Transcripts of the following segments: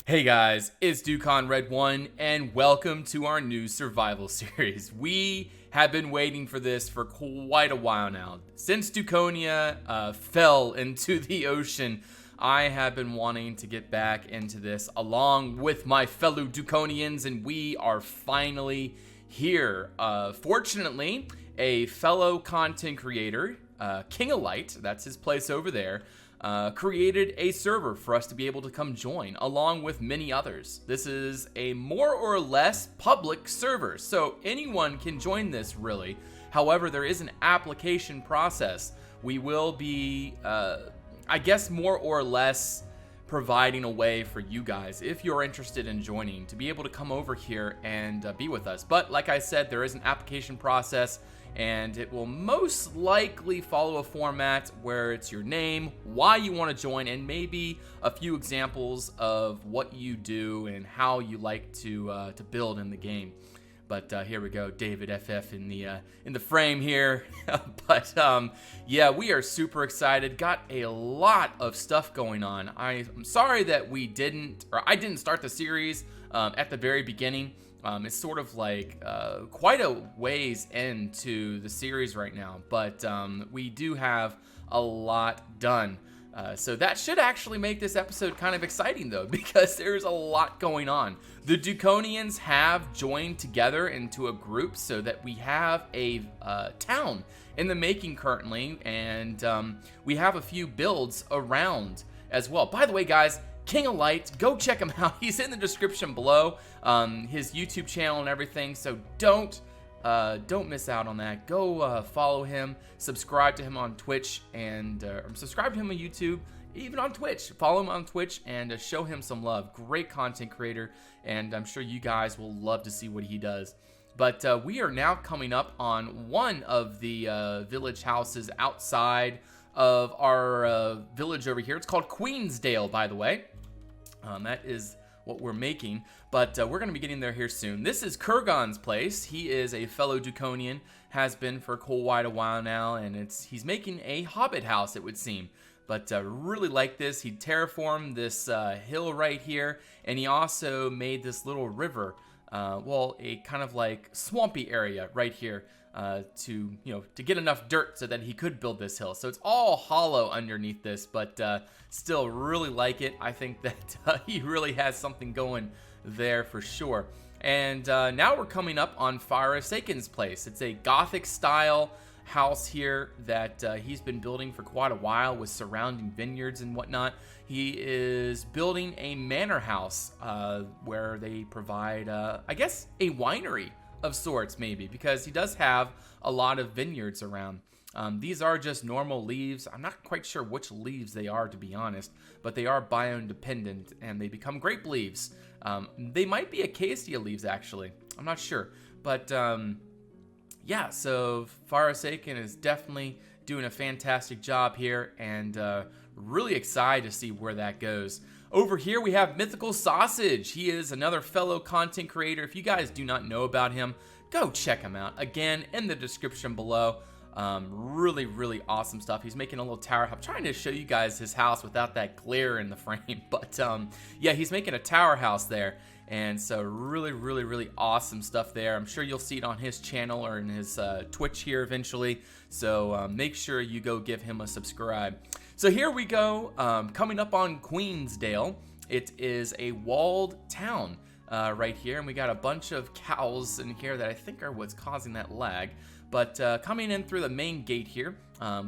Hey guys, it's Ep.1 and welcome to our new survival series. We have been waiting for this for quite a while now. Since Dukonia fell into the ocean, I have been wanting to get back into this along with my fellow Dukonians, and we are finally here. Fortunately, a fellow content creator, KingOlight, that's his place over there, created a server for us to be able to come join, along with many others. This is a more or less public server, so anyone can join this really. However, there is an application process. We will be, I guess, more or less providing a way for you guys, if you're interested in joining, to be able to come over here and be with us. But like I said, there is an application process, and it will most likely follow a format where it's your name, why you want to join, and maybe a few examples of what you do and how you like to build in the game. But here we go, David FF in the frame here. But yeah, we are super excited. Got a lot of stuff going on. I'm sorry that I didn't start the series at the very beginning. It's sort of like quite a ways into the series right now, but we do have a lot done. So that should actually make this episode kind of exciting though, because there's a lot going on. The Dukonians have joined together into a group so that we have a town in the making currently, and we have a few builds around as well. By the way, guys, KingOlight, go check him out. He's in the description below, his YouTube channel and everything, so don't miss out on that. Go follow him, subscribe to him on Twitch, and subscribe to him on YouTube, even on Twitch. Follow him on Twitch and show him some love. Great content creator, and I'm sure you guys will love to see what he does. But we are now coming up on one of the village houses outside of our village over here. It's called Queensdale, by the way. That is what we're making, but we're going to be getting there here soon. This is Kurgan's place. He is a fellow Dukonian, has been for quite a while now, and he's making a hobbit house, it would seem. But really like this. He terraformed this hill right here, and he also made this little river, well, a kind of like swampy area right here, to get enough dirt so that he could build this hill. So it's all hollow underneath this, but still really like it. I think that he really has something going there for sure. And now we're coming up on Prideceratops' place. It's a Gothic style house here that he's been building for quite a while with surrounding vineyards and whatnot. He is building a manor house where they provide, I guess, a winery of sorts, maybe, because he does have a lot of vineyards around. These are just normal leaves. I'm not quite sure which leaves they are, to be honest, but they are biome dependent and they become grape leaves. They might be acacia leaves, actually. I'm not sure, but yeah, so Prideceratops is definitely doing a fantastic job here, and really excited to see where that goes. Over here we have MythicalSausage. He is another fellow content creator. If you guys do not know about him, go check him out. Again, in the description below. Really awesome stuff. He's making a little tower. I'm trying to show you guys his house without that glare in the frame, but yeah, he's making a tower house there. And so really awesome stuff there. I'm sure you'll see it on his channel or in his Twitch here eventually. So make sure you go give him a subscribe. So here we go, coming up on Queensdale. It is a walled town right here, and we got a bunch of cows in here that I think are what's causing that lag. But coming in through the main gate here,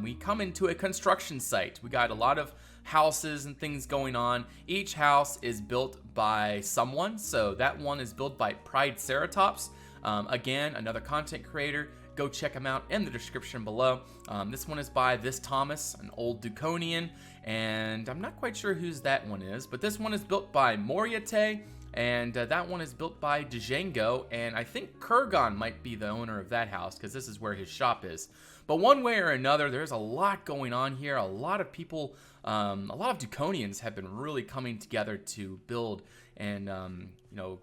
we come into a construction site. We got a lot of houses and things going on. Each house is built by someone, so that one is built by Prideceratops. Again, another content creator. Go check him out in the description below. This one is by this Thomas, an old Dukonian, and I'm not quite sure whose that one is, but this one is built by Moriate, and that one is built by Django, and I think Kurgan might be the owner of that house, because this is where his shop is. But one way or another, there's a lot going on here. A lot of people, a lot of Dukonians have been really coming together to build and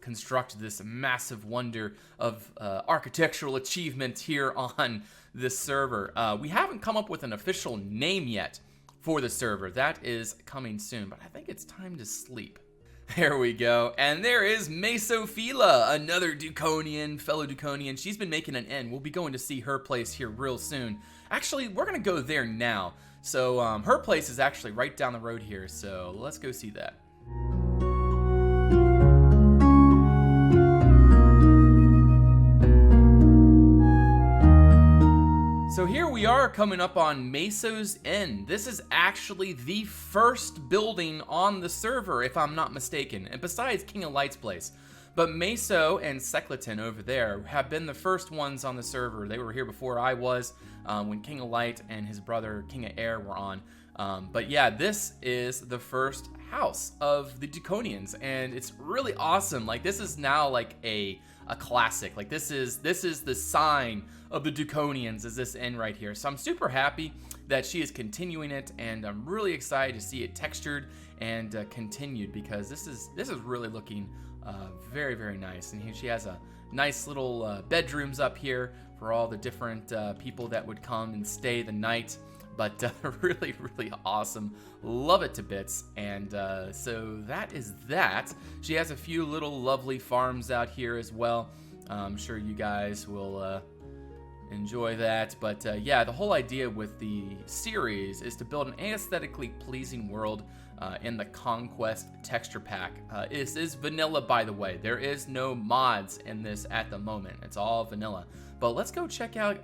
construct this massive wonder of architectural achievement here on this server. We haven't come up with an official name yet for the server. That is coming soon, but I think it's time to sleep. There we go. And there is Mesophila, another Dukonian, fellow Dukonian. She's been making an end. We'll be going to see her place here real soon. Actually, we're going to go there now. So her place is actually right down the road here. So let's go see that. So here we are coming up on Meso's End. This is actually the first building on the server, if I'm not mistaken, and besides KingOLight's place. But Meso and Secleton over there have been the first ones on the server. They were here before I was, when KingOLight and his brother KingOAir were on. But yeah, this is the first house of the Dukonians, and it's really awesome. Like, this is now like a classic. Like, this is the sign of the Dukonians, is this end right here. So I'm super happy that she is continuing it, and I'm really excited to see it textured and continued, because this is really looking very, very nice. And here she has a nice little bedrooms up here for all the different people that would come and stay the night. But really, really awesome. Love it to bits. And so that is that. She has a few little lovely farms out here as well. I'm sure you guys will enjoy that. But yeah, the whole idea with the series is to build an aesthetically pleasing world in the Conquest texture pack. This is vanilla, by the way. There is no mods in this at the moment. It's all vanilla. But let's go check out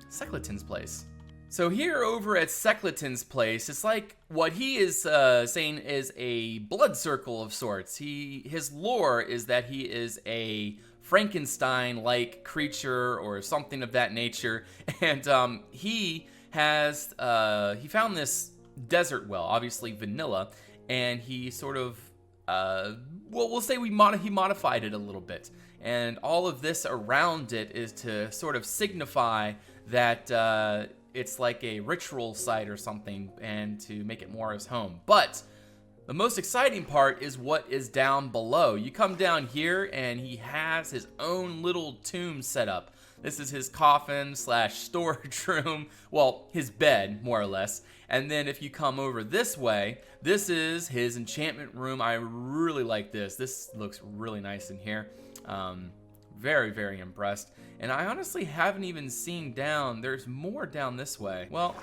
Secleton's place. So here over at Secleton's place, it's like what he is saying is a blood circle of sorts. His lore is that he is a Frankenstein-like creature or something of that nature, and he found this desert well, obviously vanilla, and he sort of we'll say he modified it a little bit, and all of this around it is to sort of signify that it's like a ritual site or something, and to make it more his home. But the most exciting part is what is down below. You come down here and he has his own little tomb set up. This is his coffin / storage room. Well, his bed, more or less. And then if you come over this way, this is his enchantment room. I really like this. This looks really nice in here. Very, very impressed. And I honestly haven't even seen down. There's more down this way. Well,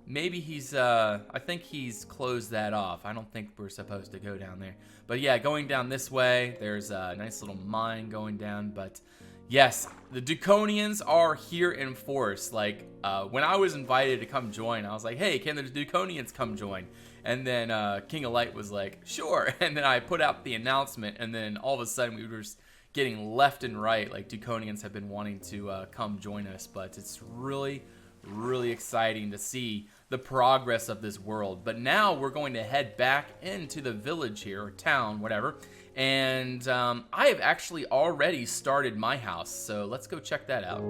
maybe he's, I think he's closed that off. I don't think we're supposed to go down there. But yeah, going down this way, there's a nice little mine going down. But yes, the Dukonians are here in force. Like, when I was invited to come join, I was like, hey, can the Dukonians come join? And then KingOLight was like, sure. And then I put out the announcement, and then all of a sudden we were just getting left and right. Like, Dukonians have been wanting to come join us, but it's really, really exciting to see the progress of this world. But now we're going to head back into the village here, or town, whatever, and I have actually already started my house, so let's go check that out.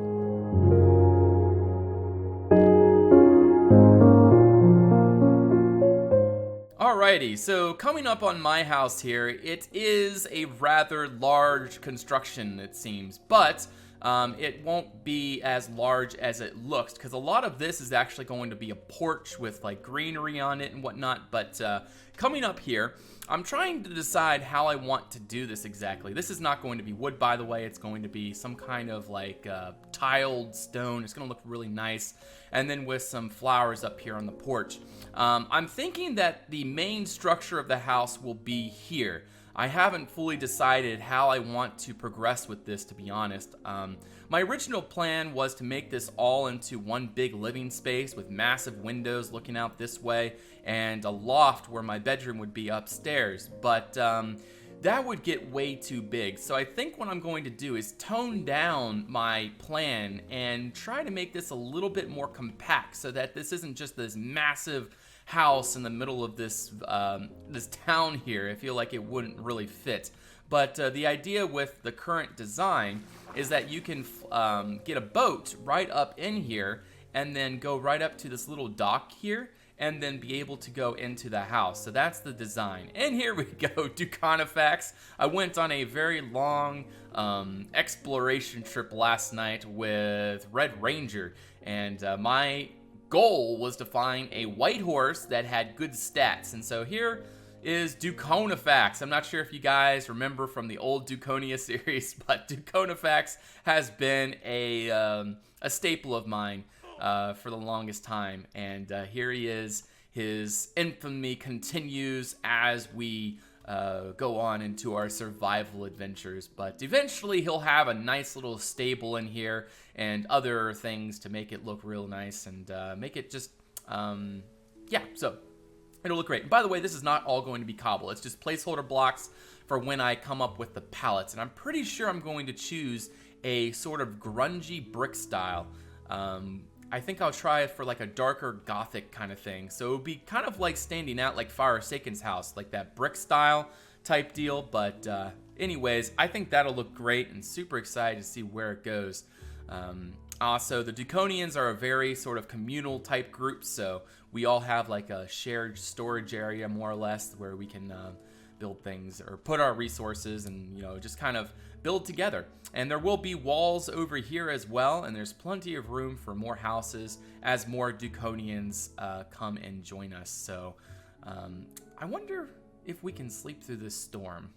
Alrighty, so coming up on my house here, it is a rather large construction, it seems, but it won't be as large as it looks, because a lot of this is actually going to be a porch with like greenery on it and whatnot. But coming up here, I'm trying to decide how I want to do this exactly. This is not going to be wood, by the way. It's going to be some kind of like tiled stone. It's going to look really nice, and then with some flowers up here on the porch. I'm thinking that the main structure of the house will be here. I haven't fully decided how I want to progress with this, to be honest. My original plan was to make this all into one big living space with massive windows looking out this way, and a loft where my bedroom would be upstairs, but that would get way too big. So I think what I'm going to do is tone down my plan and try to make this a little bit more compact, so that this isn't just this massive house in the middle of this this town here. I feel like it wouldn't really fit. But the idea with the current design is that you can get a boat right up in here, and then go right up to this little dock here, and then be able to go into the house. So that's the design. And here we go, Dukonifax. I went on a very long exploration trip last night with Red Ranger, and my goal was to find a white horse that had good stats. And so here is Dukonifax. I'm not sure if you guys remember from the old Dukonia series, but Dukonifax has been a staple of mine for the longest time. And here he is. His infamy continues as we go on into our survival adventures. But eventually he'll have a nice little stable in here and other things to make it look real nice and make it just, yeah, so it'll look great. And by the way, this is not all going to be cobble. It's just placeholder blocks for when I come up with the pallets. And I'm pretty sure I'm going to choose a sort of grungy brick style. I think I'll try it for like a darker gothic kind of thing. So it would be kind of like standing out like Prideceratops' house, like that brick style type deal. But anyways, I think that'll look great and super excited to see where it goes. Also, the Dukonians are a very sort of communal type group, so we all have like a shared storage area more or less where we can build things or put our resources and, you know, just kind of build together. And there will be walls over here as well, and there's plenty of room for more houses as more Dukonians come and join us. So I wonder if we can sleep through this storm.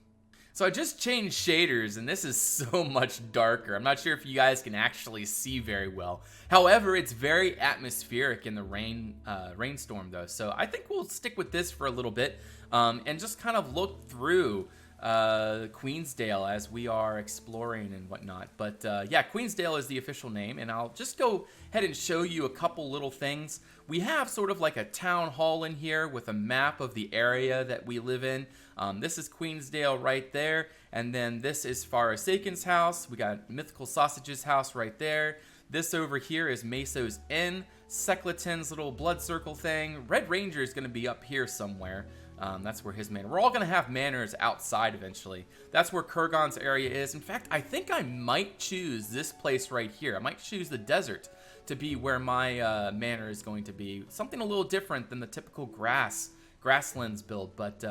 So I just changed shaders, and this is so much darker. I'm not sure if you guys can actually see very well. However, it's very atmospheric in the rainstorm, though. So I think we'll stick with this for a little bit and just kind of look through Queensdale as we are exploring and whatnot. But yeah, Queensdale is the official name, and I'll just go ahead and show you a couple little things. We have sort of like a town hall in here with a map of the area that we live in. This is Queensdale right there, and then this is Prideceratops' house. We got MythicalSausage's house right there. This over here is Meso's Inn, Secleton's little blood circle thing. Red Ranger is going to be up here somewhere. That's where his manor. We're all going to have manors outside eventually. That's where Kurgon's area is. In fact, I think I might choose this place right here. I might choose the desert to be where my manor is going to be. Something a little different than the typical grasslands build. But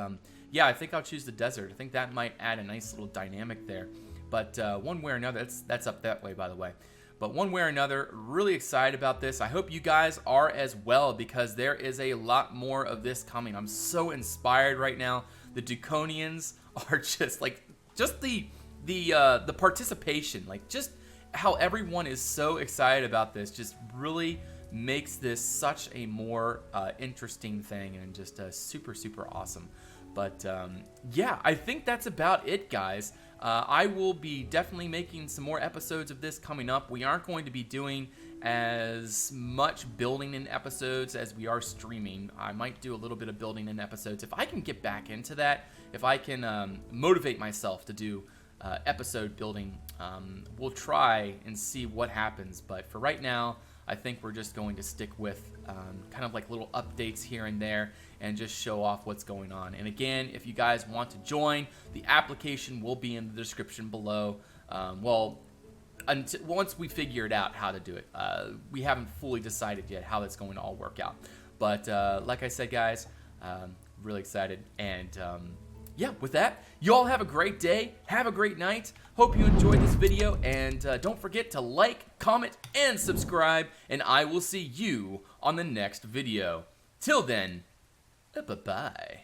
yeah, I think I'll choose the desert. I think that might add a nice little dynamic there. But one way or another, that's up that way, by the way. But one way or another, really excited about this. I hope you guys are as well, because there is a lot more of this coming. I'm so inspired right now. The Dukonians are just like, just the participation, like just how everyone is so excited about this just really makes this such a more interesting thing and just super, super awesome. But yeah, I think that's about it, guys. I will be definitely making some more episodes of this coming up. We aren't going to be doing as much building in episodes as we are streaming. I might do a little bit of building in episodes. If I can get back into that, if I can motivate myself to do episode building, we'll try and see what happens. But for right now, I think we're just going to stick with kind of like little updates here and there and just show off what's going on. And again, if you guys want to join, the application will be in the description below. Well, once we figure it out how to do it. We haven't fully decided yet how that's going to all work out. But like I said, guys, really excited. And yeah, with that, you all have a great day. Have a great night. Hope you enjoyed this video. And don't forget to like, comment, and subscribe. And I will see you on the next video. Till then, bye-bye.